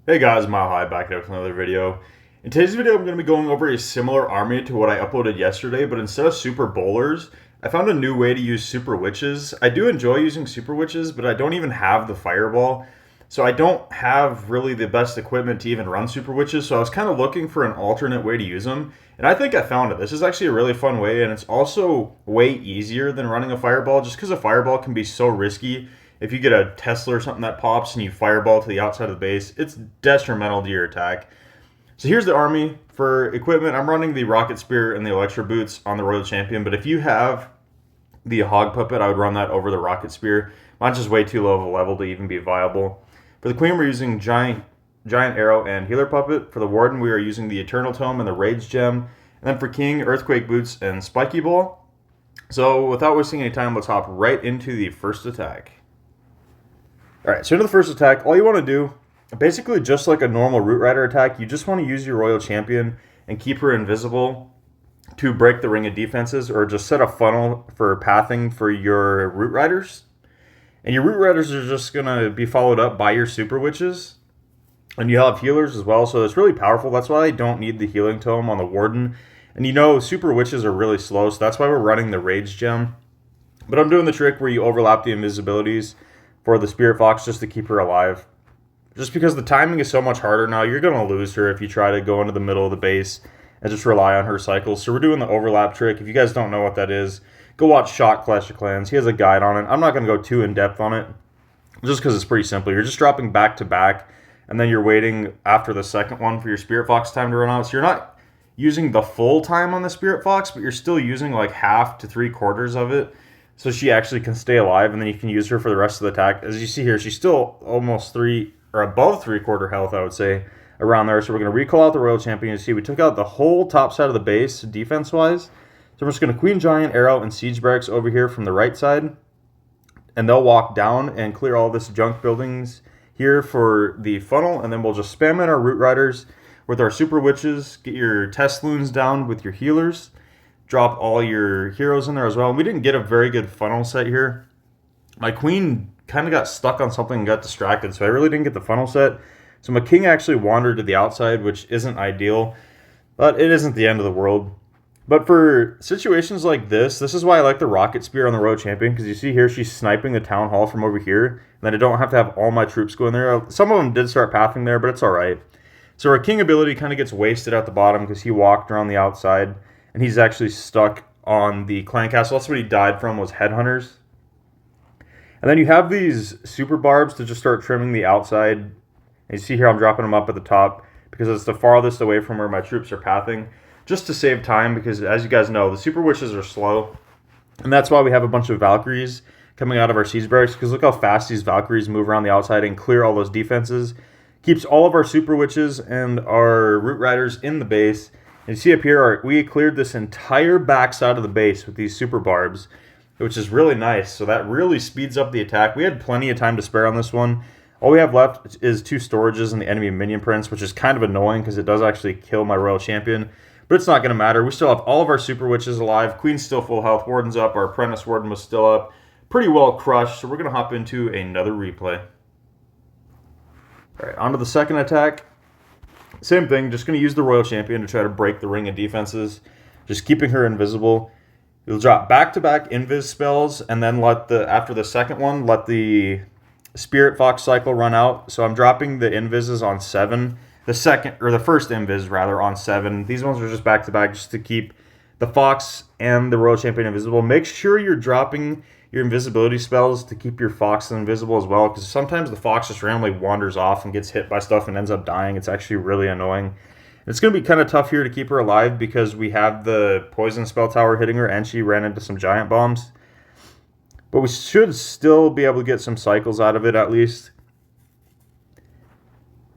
Hey guys, Mile High back here with another video. In today's video, I'm going to be going over a similar army to what I uploaded yesterday, but instead of super bowlers, I found a new way to use super witches. I do enjoy using super witches, but I don't even have the fireball, so I don't have really the best equipment to even run super witches, so I was kind of looking for an alternate way to use them, and I think I found it. This is actually a really fun way, and it's also way easier than running a fireball, just because a fireball can be so risky. If you get a Tesla or something that pops and you fireball to the outside of the base, it's detrimental to your attack. So here's the army. For equipment, I'm running the Rocket Spear and the Electro Boots on the Royal Champion, but if you have the Hog Puppet, I would run that over the Rocket Spear. Mine's just way too low of a level to even be viable. For the Queen, we're using Giant Arrow and Healer Puppet. For the Warden, we are using the Eternal Tome and the Rage Gem. And then for King, Earthquake Boots and Spiky Ball. So without wasting any time, let's hop right into the first attack. Alright, so into the first attack, all you want to do, basically just like a normal Root Rider attack, you just want to use your Royal Champion and keep her invisible to break the ring of defenses, or just set a funnel for pathing for your Root Riders. And your Root Riders are just going to be followed up by your Super Witches. And you have healers as well, so it's really powerful. That's why I don't need the Healing Tome on the Warden. And you know, Super Witches are really slow, so that's why we're running the Rage Gem. But I'm doing the trick where you overlap the invisibilities for the Spirit Fox just to keep her alive. Just because the timing is so much harder now, you're going to lose her if you try to go into the middle of the base and just rely on her cycles. So we're doing the overlap trick. If you guys don't know what that is, go watch Shot Clash of Clans. He has a guide on it. I'm not going to go too in-depth on it, just because it's pretty simple. You're just dropping back to back, and then you're waiting after the second one for your Spirit Fox time to run out. So you're not using the full time on the Spirit Fox, but you're still using like half to 3/4 of it, so she actually can stay alive, and then you can use her for the rest of the attack. As you see here, she's still almost above 3/4 health, I would say, around there. So we're going to recall out the Royal Champion. You see, we took out the whole top side of the base defense-wise. So we're just going to Queen Giant, Arrow, and Siege Barracks over here from the right side. And they'll walk down and clear all this junk buildings here for the funnel. And then we'll just spam in our Root Riders with our Super Witches. Get your Test Loons down with your healers. Drop all your heroes in there as well. And we didn't get a very good funnel set here. My Queen kind of got stuck on something and got distracted, so I really didn't get the funnel set. So my King actually wandered to the outside, which isn't ideal, but it isn't the end of the world. But for situations like this is why I like the Rocket Spear on the Royal Champion, because you see here she's sniping the Town Hall from over here, and then I don't have to have all my troops go in there. Some of them did start pathing there, but it's alright. So our King ability kind of gets wasted at the bottom because he walked around the outside, and he's actually stuck on the clan castle. That's what he died from, was headhunters. And then you have these super barbs to just start trimming the outside. And you see here I'm dropping them up at the top because it's the farthest away from where my troops are pathing, just to save time, because as you guys know, the Super Witches are slow. And that's why we have a bunch of Valkyries coming out of our Siege Barracks, because look how fast these Valkyries move around the outside and clear all those defenses. Keeps all of our Super Witches and our Root Riders in the base. And you see up here, we cleared this entire backside of the base with these super barbs, which is really nice. So that really speeds up the attack. We had plenty of time to spare on this one. All we have left is 2 storages and the enemy minion prince, which is kind of annoying because it does actually kill my Royal Champion. But it's not going to matter. We still have all of our Super Witches alive. Queen's still full health. Warden's up. Our Apprentice Warden was still up. Pretty well crushed. So we're going to hop into another replay. All right, on to the second attack. Same thing, just going to use the Royal Champion to try to break the ring of defenses, just keeping her invisible. You'll drop back-to-back invis spells, and then after the second one, let the Spirit Fox cycle run out. So I'm dropping the invises on 7. The first invis rather on 7. These ones are just back-to-back just to keep the Fox and the Royal Champion invisible. Make sure you're dropping your invisibility spells to keep your Fox invisible as well, because sometimes the Fox just randomly wanders off and gets hit by stuff and ends up dying. It's actually really annoying. It's going to be kind of tough here to keep her alive because we have the Poison Spell Tower hitting her, and she ran into some Giant Bombs. But we should still be able to get some cycles out of it at least.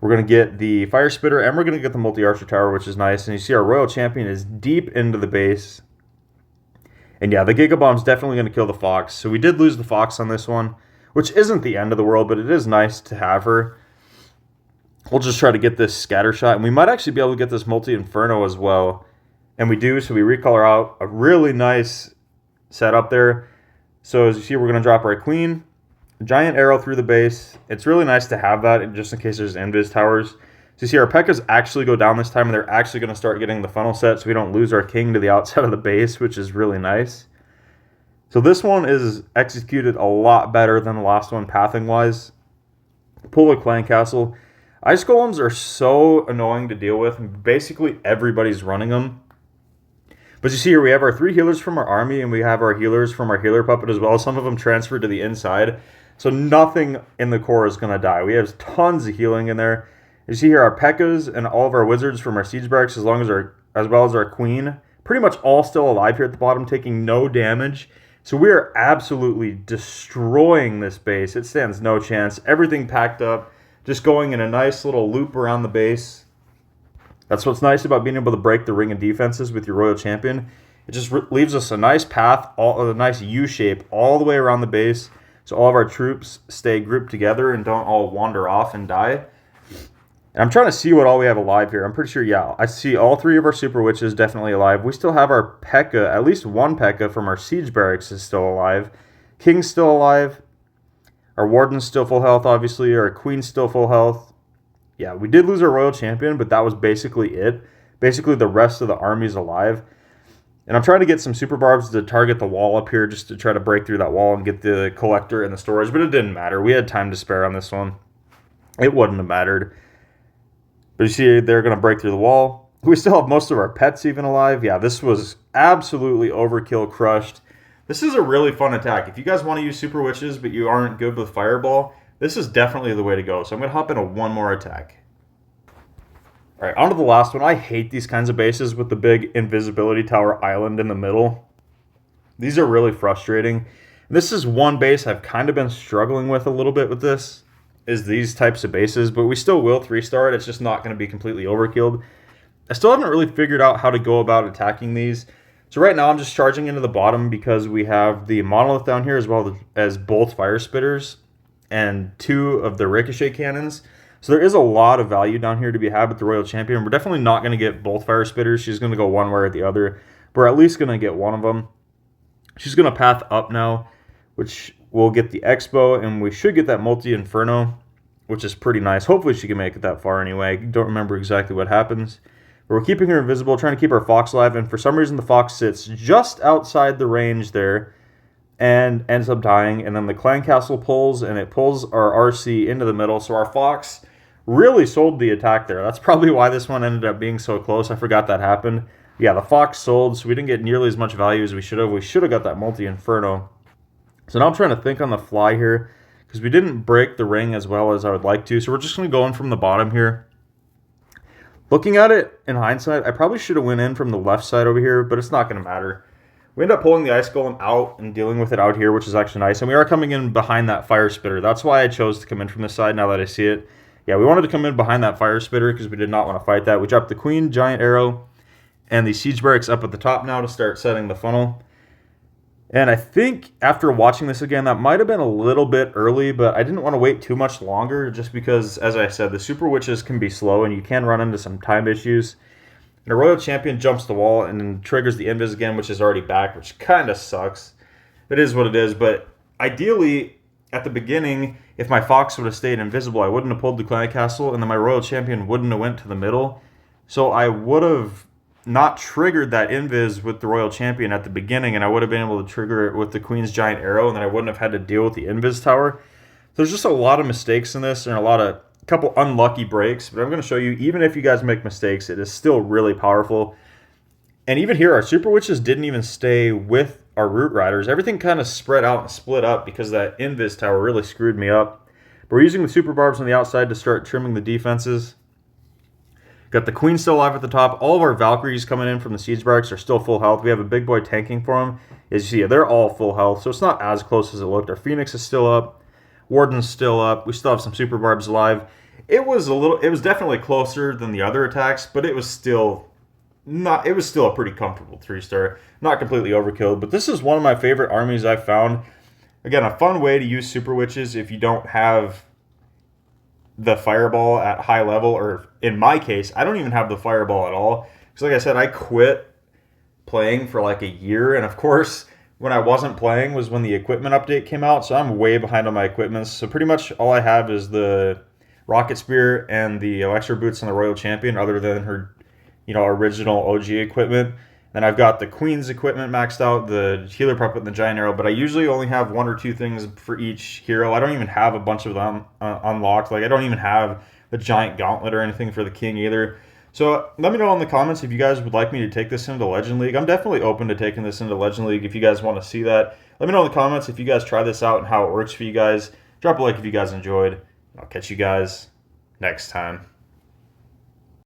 We're going to get the Fire Spitter, and we're going to get the Multi-Archer Tower, which is nice. And you see our Royal Champion is deep into the base. And yeah, the Giga Bomb's definitely going to kill the Fox. So we did lose the Fox on this one, which isn't the end of the world, but it is nice to have her. We'll just try to get this Scatter Shot, and we might actually be able to get this Multi-Inferno as well. And we do, so we recall her out. A really nice setup there. So as you see, we're going to drop our Queen, giant arrow through the base. It's really nice to have that just in case there's invis towers. So you see our P.E.K.K.A.s actually go down this time, and they're actually going to start getting the funnel set so we don't lose our king to the outside of the base, which is really nice. So this one is executed a lot better than the last one pathing-wise. Pull a clan castle. Ice golems are so annoying to deal with. Basically, everybody's running them. But you see here, we have our 3 healers from our army, and we have our healers from our healer puppet as well. Some of them transferred to the inside. So nothing in the core is going to die. We have tons of healing in there. You see here, our P.E.K.K.A.s and all of our wizards from our siege barracks, as well as our queen, pretty much all still alive here at the bottom, taking no damage. So we are absolutely destroying this base. It stands no chance. Everything packed up, just going in a nice little loop around the base. That's what's nice about being able to break the ring of defenses with your Royal Champion. It just leaves us a nice path, a nice U shape all the way around the base, so all of our troops stay grouped together and don't all wander off and die. And I'm trying to see what all we have alive here. I'm pretty sure, yeah, I see all 3 of our Super Witches definitely alive. We still have our P.E.K.K.A., at least one P.E.K.K.A. from our Siege Barracks is still alive. King's still alive. Our Warden's still full health, obviously. Our Queen's still full health. Yeah, we did lose our Royal Champion, but that was basically it. Basically, the rest of the army's alive. And I'm trying to get some Super Barbs to target the wall up here just to try to break through that wall and get the collector and the storage, but it didn't matter. We had time to spare on this one. It wouldn't have mattered. But you see, they're going to break through the wall. We still have most of our pets even alive. Yeah, this was absolutely overkill crushed. This is a really fun attack. If you guys want to use Super Witches, but you aren't good with Fireball, this is definitely the way to go. So I'm going to hop into one more attack. All right, on to the last one. I hate these kinds of bases with the big invisibility tower island in the middle. These are really frustrating. This is one base I've kind of been struggling with a little bit with this, is these types of bases, but we still will 3-star it. It's just not going to be completely overkilled. I still haven't really figured out how to go about attacking these. So right now I'm just charging into the bottom because we have the monolith down here as well as both fire spitters and 2 of the ricochet cannons. So there is a lot of value down here to be had with the Royal Champion. We're definitely not going to get both fire spitters. She's going to go one way or the other. We're at least going to get one of them. She's going to path up now, which will get the Expo, and we should get that multi-inferno, which is pretty nice. Hopefully she can make it that far anyway. I don't remember exactly what happens. But we're keeping her invisible, trying to keep our fox alive, and for some reason the fox sits just outside the range there and ends up dying. And then the clan castle pulls, and it pulls our RC into the middle, so our fox really sold the attack there. That's probably why this one ended up being so close. I forgot that happened. Yeah, the fox sold, so we didn't get nearly as much value as we should have. We should have got that multi-inferno. So now I'm trying to think on the fly here, because we didn't break the ring as well as I would like to. So we're just going to go in from the bottom here. Looking at it in hindsight, I probably should have went in from the left side over here, but it's not going to matter. We end up pulling the ice golem out and dealing with it out here, which is actually nice. And we are coming in behind that fire spitter. That's why I chose to come in from this side now that I see it. Yeah, we wanted to come in behind that fire spitter because we did not want to fight that. We dropped the queen, giant arrow, and the siege barracks up at the top now to start setting the funnel. And I think after watching this again, that might have been a little bit early, but I didn't want to wait too much longer just because, as I said, the Super Witches can be slow and you can run into some time issues. And a Royal Champion jumps the wall and then triggers the invis again, which is already back, which kind of sucks. It is what it is, but ideally, at the beginning, if my fox would have stayed invisible, I wouldn't have pulled the clan castle, and then my Royal Champion wouldn't have went to the middle. So I would have not triggered that invis with the Royal Champion at the beginning, and I would have been able to trigger it with the Queen's Giant Arrow, and then I wouldn't have had to deal with the invis tower. There's just a lot of mistakes in this, and a couple unlucky breaks, but I'm going to show you, even if you guys make mistakes, it is still really powerful. And even here, our Super Witches didn't even stay with our Root Riders. Everything kind of spread out and split up because that invis tower really screwed me up. But we're using the Super Barbs on the outside to start trimming the defenses. Got the Queen still alive at the top. All of our Valkyries coming in from the Siege Barracks are still full health. We have a big boy tanking for them. As you see, they're all full health, so it's not as close as it looked. Our Phoenix is still up. Warden's still up. We still have some Super Barbs alive. It was definitely closer than the other attacks, but it was still a pretty comfortable 3-star. Not completely overkill, but this is one of my favorite armies I've found. Again, a fun way to use Super Witches if you don't have the Fireball at high level, or in my case, I don't even have the Fireball at all. Because like I said, I quit playing for like a year, and of course, when I wasn't playing was when the equipment update came out, so I'm way behind on my equipment. So pretty much all I have is the Rocket Spear and the Electro Boots and the Royal Champion, other than her, original OG equipment. Then I've got the Queen's equipment maxed out, the Healer Puppet, and the Giant Arrow, but I usually only have 1 or 2 things for each hero. I don't even have a bunch of them unlocked. Like, I don't even have the Giant Gauntlet or anything for the King either. So let me know in the comments if you guys would like me to take this into Legend League. I'm definitely open to taking this into Legend League if you guys want to see that. Let me know in the comments if you guys try this out and how it works for you guys. Drop a like if you guys enjoyed. I'll catch you guys next time.